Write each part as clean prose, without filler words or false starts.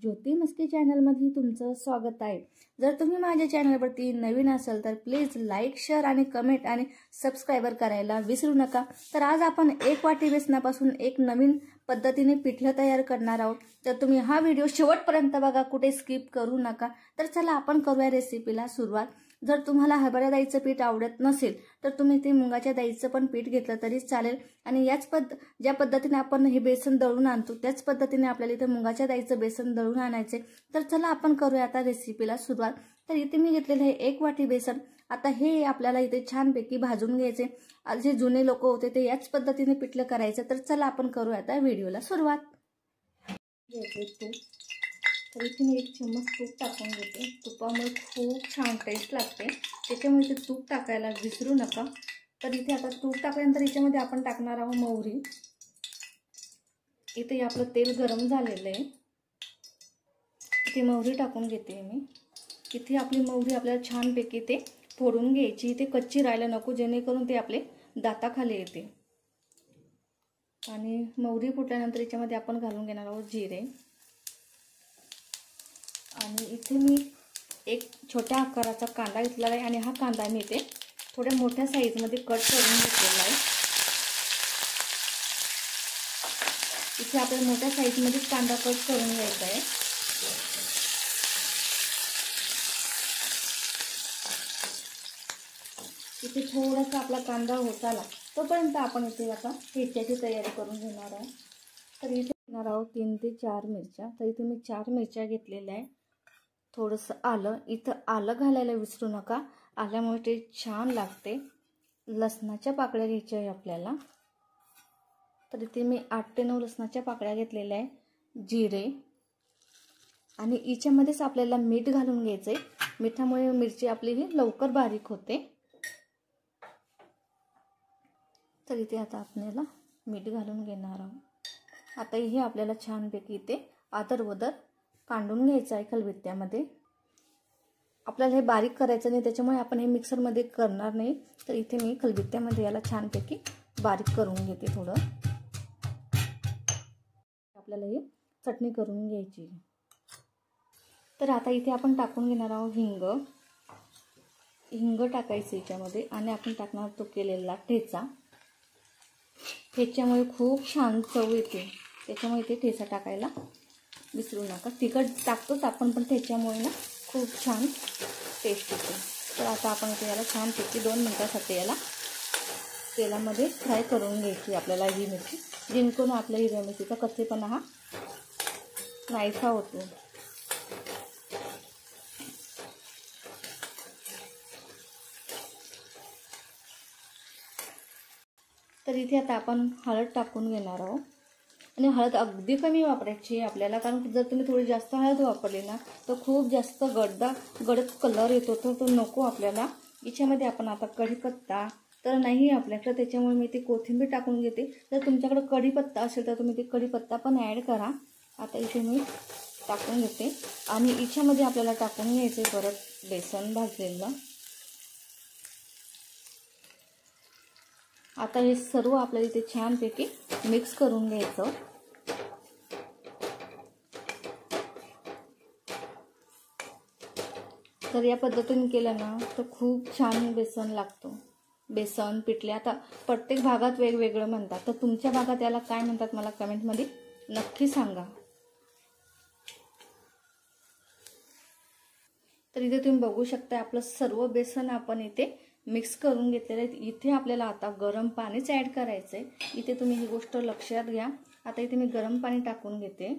ज्योती मस्के चॅनलमध्ये तुमचं स्वागत आहे। जर तुम्ही माझ्या चॅनलवरती नवीन असाल तर प्लीज लाईक, शेअर आणि कमेंट आणि सबस्क्राइबर करायला विसरू नका। तर आज आपण 1 वाटी बेसनापासून एक नवीन पद्धतीने पिठलं तयार करणार आहोत। तर तुम्ही हा व्हिडिओ शेवटपर्यंत बघा, कुठे स्किप करू नका। तर चला आपण करूया रेसिपीला सुरुवात। जर तुम्हाला हरभरा डाळीचं पीठ आवडत नसेल तर तुम्ही ते मुगाच्या डाळीचं पण पीठ घेतलं तरी चालेल। आणि ज्या पद्धतीने आपण हे बेसन दळून आणतो त्याच पद्धतीने आपल्याला इथे मुगाच्या डाळीचं बेसन दळून आणायचे। तर चला आपण करूया आता रेसिपीला सुरुवात। तर इथे मी घेतलेले आहे 1 वाटी बेसन। आता हे आपल्याला इथे छानपैकी भाजून घ्यायचे। जे जुने लोक होते ते याच पद्धतीने पिठलं करायचं। तर चला आपण करूया आता व्हिडिओला सुरुवात। तर इथे मी 1 चम्मच तूप टाकून घेते। तुपामुळे खूप छान टेस्ट लागते, त्याच्यामुळे इथे तूप टाकायला विसरू नका। तर इथे आता तूप टाकल्यानंतर याच्यामध्ये आपण टाकणार आहोत मोहरी। इथे आपलं तेल गरम झालेलं आहे, इथे मोहरी टाकून घेते मी। इथे आपली मोहरी आपल्याला छानपैकी ते फोडून घ्यायची, इथे कच्ची राहायला नको, जेणेकरून ते आपले दाताखाली येते। आणि मोहरी फुटल्यानंतर याच्यामध्ये आपण घालून घेणार आहोत जिरे। आणि इथे मी 1 छोट्या आकाराचा कांदा घेतलेला आहे आणि हा कांदा मी इथे थोड्या मोठ्या साईजमध्ये कट करून घेतलेला आहे। इथे आपल्याला मोठ्या साईजमध्ये कांदा कट करून घ्यायचा आहे। इथे थोडासा आपला कांदा होत आला तोपर्यंत आपण इथे आता ठेच्याची तयारी करून घेणार आहोत। तर इथे घेणार आहोत 3 ते 4 मिरच्या। तर इथे मी 4 मिरच्या घेतलेल्या आहे। थोडंसं आलं, इथं आलं घालायला विसरू नका, आल्यामुळे ते छान लागते। लसणाच्या पाकळ्या घ्यायच्या आहे आपल्याला। तर इथे मी 8 ते 9 लसणाच्या पाकळ्या घेतलेल्या आहे। जिरे आणि याच्यामध्येच आपल्याला मीठ घालून घ्यायचे। मिठामुळे मिरची आपली ही लवकर बारीक होते। तर इथे आता आपल्याला मीठ घालून घेणार आहोत। आता हे आपल्याला छानपैकी इथे आदरवदर कांडून घ्यायचं आहे खलबत्त्यामध्ये। आपल्याला हे बारीक करायचं नाही, त्याच्यामुळे आपण हे मिक्सरमध्ये करणार नाही। तर इथे मी खलबत्त्यामध्ये याला छानपैकी बारीक करून घेते थोडं। आपल्याला ही चटणी करून घ्यायची। तर आता इथे आपण टाकून घेणार आहोत हिंग टाकायचं याच्यामध्ये। आणि आपण टाकणार तो केलेला ठेचा। ठेच्यामुळे खूप छान चव येते, त्याच्यामुळे इथे ठेचा टाकायला विसरू नका। तिखट टाकतोच आपण, पण ठेच्यामुळे ना खूप छान टेस्ट येते। तर आता आपण इथे याला छानपैकी 2 मिनिटासाठी याला तेलामध्ये फ्राय करून घ्यायची आपल्याला ही मिरची, जेणेकरून आपल्या हिरव्या मिरचीचा कच्चेपणा हा नाहीसा होतो। तर इथे आता आपण हळद टाकून घेणार आहोत। आणि हळद अगदी कमी वापरायची आपल्याला, कारण जर तुम्ही थोडी जास्त हळद वापरली ना तर खूप जास्त गडद कलर येतो, तर तो नको आपल्याला। याच्यामध्ये आपण आता कढीपत्ता तर नाही आपल्याकडे, त्याच्यामुळे मी ती कोथिंबीर टाकून घेते। जर तुमच्याकडे कढीपत्ता असेल तर तुम्ही ते कढीपत्ता पण ॲड करा। आता इथे मी टाकून घेते आणि याच्यामध्ये आपल्याला टाकून घ्यायचे परत बेसन भाजलेलं। आता हे सर्व आपल्याला इथे छानपैकी मिक्स करून घ्यायचं। तर या पद्धतीने केलं ना तर खूप छान बेसन लागतो। बेसन पिठले आता प्रत्येक भागात वेगवेगळं म्हणतात, तर तुमच्या भागात याला काय म्हणतात मला कमेंटमध्ये नक्की सांगा। तर इथे तुम्ही बघू शकता आपलं सर्व बेसन आपण इथे मिक्स करून घेतलेलं आहे। इथे आपल्याला आता गरम पाणीच ॲड करायचं आहे। इथे तुम्ही ही गोष्ट लक्षात घ्या। आता इथे मी गरम पाणी टाकून घेते।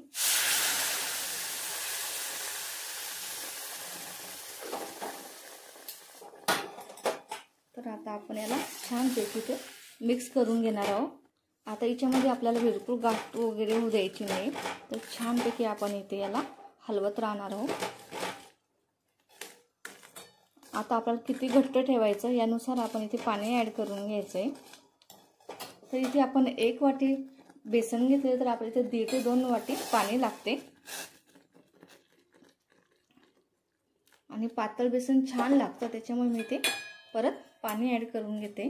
तर आता आपण याला छानपैकी ते मिक्स करून घेणार आहोत। आता याच्यामध्ये आपल्याला बिलकुल गाठ वगैरे होऊ द्यायची नाही, तर छानपैकी आपण इथे याला हलवत राहणार आहोत। आता आपल्याला किती घट्ट ठेवायचं यानुसार आपण इथे पाणी ॲड करून घ्यायचंय। तर इथे आपण 1 वाटी बेसन घेतले तर आपल्याला इथे 1.5 ते 2 वाटी पाणी लागते। आणि पातळ बेसन छान लागतं, त्याच्यामुळे मी इथे परत पाणी ॲड करून घेते।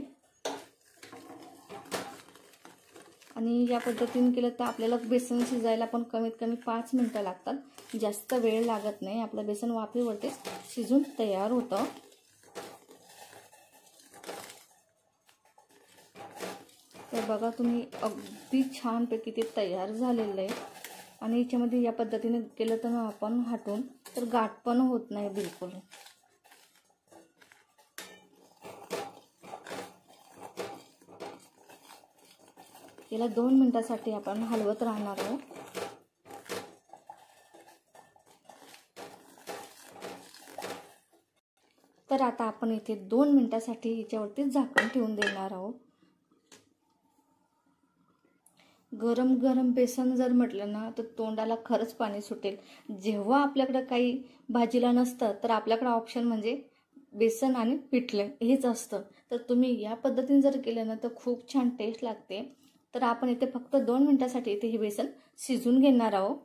आणि या पद्धतीने केलं तर आपल्याला बेसन शिजायला पण कमीत कमी 5 मिनिटं लागतात, जास्त वेळ लागत नाही. आपलं बेसन वाफेवरतीच शिजून तयार होतं. तर बघा तुम्ही, अगदी छानपैकी ते तयार झालेलं आहे. आणि याच्यामध्ये या पद्धतीने केलं तर आपण हटून तर गाठ पण होत नाही बिलकुल. याला 2 मिनिटासाठी आपण हलवत राहणार आहोत. तर आता आपण इथे 2 मिनिटासाठी याच्यावरती झाकण ठेवून देणार आहोत. गरम गरम बेसन जर म्हटलं ना तर तोंडाला खरंच पाणी सुटेल. जेव्हा आपल्याकडे काही भाजीला नसतं तर आपल्याकडे ऑप्शन म्हणजे बेसन आणि पिठलं हेच असतं. तर तुम्ही या पद्धतीने जर केलं ना तर खूप छान टेस्ट लागते. तर आपण इथे फक्त 2 मिनिटासाठी इथे हे बेसन शिजून घेणार आहोत.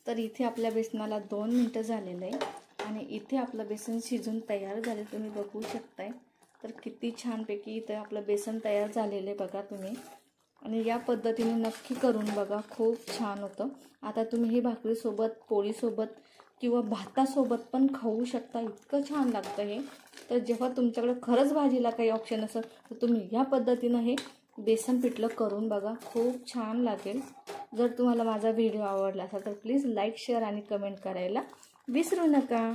तर इथे आपल्या बेसनाला 2 मिनिटं झालेलं आहे आणि इथे आपलं बेसन शिजून तयार झाले, तुम्ही बघू शकताय. तर किती छानपैकी इथे आपलं बेसन तयार झालेलं आहे बघा तुम्ही. आणि या पद्धतीने नक्की करून बघा, खूप छान होतं. आता तुम्ही हे भाकरीसोबत, पोळीसोबत किंवा भातासोबत पण खाऊ शकता, इतकं छान लागतं हे. तर जेव्हा तुमच्याकडे खरंच भाजीला काही ऑप्शन असेल तर तुम्ही या पद्धतीनं हे बेसन पिठलं करून बघा, खूप छान लागेल. जर तुम्हाला माझा व्हिडिओ आवडला असेल तर प्लीज लाईक, शेअर आणि कमेंट करायला विसरू नका.